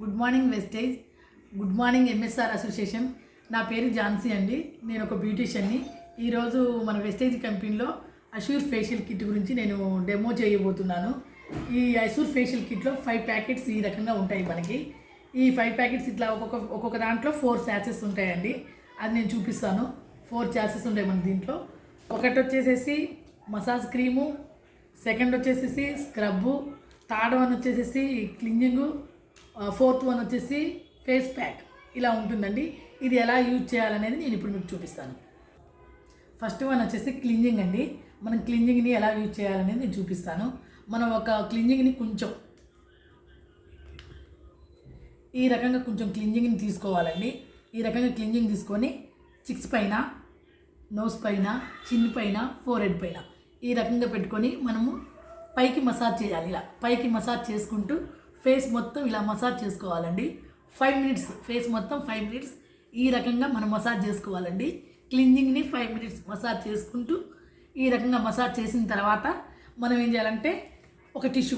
Good morning వెస్టేజ్, good morning MSR association. నా పేరు ఝాన్సీ అండి. నేను ఒక బ్యూటీషియన్ని. ఈరోజు మన వెస్టేజ్ కంపెనీలో అష్యూర్ ఫేషియల్ కిట్ గురించి నేను డెమో చేయబోతున్నాను. ఈ అష్యూర్ ఫేషియల్ కిట్లో 5 ప్యాకెట్స్ ఈ రకంగా ఉంటాయి. మనకి ఈ 5 ప్యాకెట్స్ ఇట్లా ఒక్కొక్క దాంట్లో 4 శాచెస్ ఉంటాయండి. అది నేను చూపిస్తాను. 4 శాచెస్ ఉంటాయి మన దీంట్లో. ఒకటి వచ్చేసేసి మసాజ్ క్రీము, సెకండ్ వచ్చేసేసి స్క్రబ్బు, థర్డ్ వన్ వచ్చేసేసి క్లింజింగు, ఫోర్త్ వన్ వచ్చేసి ఫేస్ ప్యాక్. ఇలా ఉంటుందండి. ఇది ఎలా యూజ్ చేయాలనేది నేను ఇప్పుడు మీకు చూపిస్తాను. ఫస్ట్ వన్ వచ్చేసి క్లింజింగ్ అండి. మనం క్లింజింగ్ని ఎలా యూజ్ చేయాలనేది నేను చూపిస్తాను. మనం ఒక క్లింజింగ్ని కొంచెం ఈ రకంగా కొంచెం క్లింజింగ్ని తీసుకోవాలండి. ఈ రకంగా క్లింజింగ్ తీసుకొని చిక్స్ పైన, నోస్ పైన, చిన్ పైన, ఫోర్హెడ్ పైన ఈ రకంగా పెట్టుకొని మనము పైకి మసాజ్ చేయాలి. ఇలా పైకి మసాజ్ చేసుకుంటూ ఫేస్ మొత్తం ఇలా మసాజ్ చేసుకోవాలండి. 5 మినిట్స్ ఫేస్ మొత్తం 5 మినిట్స్ ఈ రకంగా మనం మసాజ్ చేసుకోవాలండి. క్లింజింగ్ని 5 మినిట్స్ మసాజ్ చేసుకుంటూ ఈ రకంగా మసాజ్ చేసిన తర్వాత మనం ఏం చేయాలంటే ఒక టిష్యూ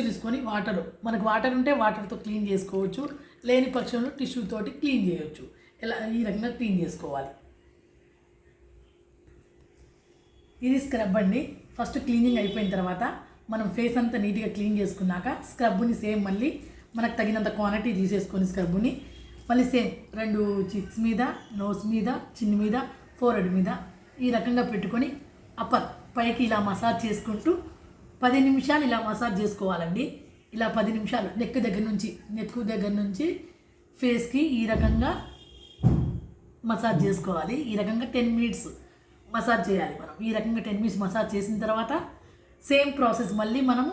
తీసుకొని మనకు వాటర్ ఉంటే వాటర్తో క్లీన్ చేసుకోవచ్చు. లేని పక్షంలో టిష్యూ తోటి క్లీన్ చేయవచ్చు. ఇలా ఈ రకంగా క్లీన్ చేసుకోవాలి. ఇది స్క్రబ్ అండి. ఫస్ట్ క్లీనింగ్ అయిపోయిన తర్వాత మనం ఫేస్ అంతా నీట్గా క్లీన్ చేసుకున్నాక స్క్రబ్ని సేమ్ మళ్ళీ మనకు తగినంత క్వాంటిటీ తీసేసుకొని స్క్రబ్ని మళ్ళీ సేమ్ 2 చిక్స్ మీద, నోస్ మీద, చిన్ మీద, ఫోర్హెడ్ మీద ఈ రకంగా పెట్టుకొని పైకి ఇలా మసాజ్ చేసుకుంటూ 10 నిమిషాలు ఇలా మసాజ్ చేసుకోవాలండి. ఇలా 10 నిమిషాలు నెక్ దగ్గర నుంచి ఫేస్కి ఈ రకంగా మసాజ్ చేసుకోవాలి. ఈ రకంగా 10 మినిట్స్ మసాజ్ చేయాలి. మనం ఈ రకంగా 10 మినిట్స్ మసాజ్ చేసిన తర్వాత సేమ్ ప్రాసెస్ మళ్ళీ మనము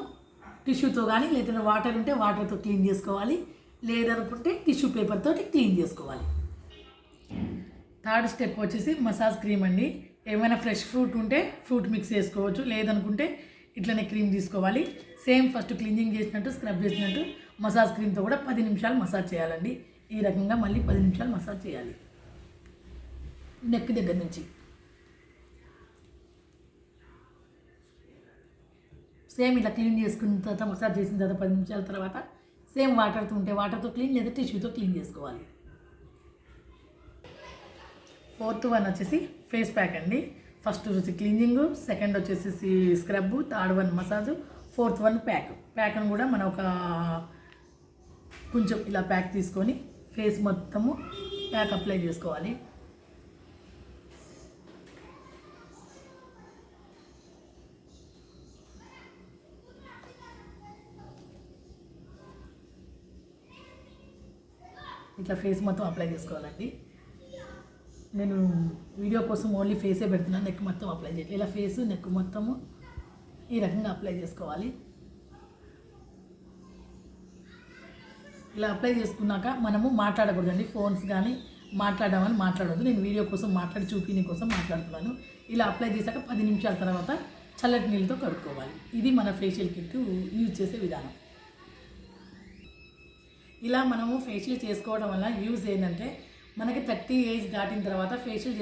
టిష్యూతో కానీ లేదా వాటర్ ఉంటే వాటర్తో క్లీన్ చేసుకోవాలి. లేదనుకుంటే టిష్యూ పేపర్తో క్లీన్ చేసుకోవాలి. థర్డ్ స్టెప్ వచ్చేసి మసాజ్ క్రీమ్ అండి. ఏమైనా ఫ్రెష్ ఫ్రూట్ ఉంటే ఫ్రూట్ మిక్స్ చేసుకోవచ్చు. లేదనుకుంటే ఇట్లనే క్రీమ్ తీసుకోవాలి. సేమ్ ఫస్ట్ క్లీనింగ్ చేసినట్టు స్క్రబ్ చేసినట్టు మసాజ్ క్రీమ్తో కూడా 10 నిమిషాలు మసాజ్ చేయాలండి. ఈ రకంగా మళ్ళీ 10 నిమిషాలు మసాజ్ చేయాలి. నెక్ దగ్గర నుంచి సేమ్ ఇలా క్లీన్ చేసుకున్న తర్వాత మసాజ్ చేసిన తర్వాత 10 నిమిషాల తర్వాత సేమ్ వాటర్తో ఉంటే వాటర్తో క్లీన్ లేదా టిష్యూతో క్లీన్ చేసుకోవాలి. ఫోర్త్ వన్ వచ్చేసి ఫేస్ ప్యాక్ అండి. ఫస్ట్ వచ్చేసి క్లీనింగ్, సెకండ్ వచ్చేసి scrub, third one massage, fourth one ప్యాక్ను కూడా మనం కొంచెం ఇలా ప్యాక్ తీసుకొని ఫేస్ మొత్తము ప్యాక్ అప్లై చేసుకోవాలి. ఇట్లా ఫేస్ మొత్తం అప్లై చేసుకోవాలండి. నేను వీడియో కోసం ఓన్లీ ఫేసే పెడుతున్నాను. నెక్ మొత్తం అప్లై చేయాలి. ఇలా ఫేస్, నెక్ మొత్తము ఈ రకంగా అప్లై చేసుకోవాలి. ఇలా అప్లై చేసుకున్నాక మనము మాట్లాడకూడదండి. ఫోన్స్ కానీ మాట్లాడవద్దు. నేను వీడియో కోసం చూపించే కోసం మాట్లాడుతున్నాను. ఇలా అప్లై చేశాక 10 నిమిషాల తర్వాత చల్లటి నీళ్ళతో కడుక్కోవాలి. ఇది మన ఫేషియల్ కిట్ యూజ్ చేసే విధానం. ఇలా మనము ఫేషియల్ చేసుకోవడం వల్ల యూజ్ ఏంటంటే మనకి 30 ఏజ్ దాటిన తర్వాత ఫేషియల్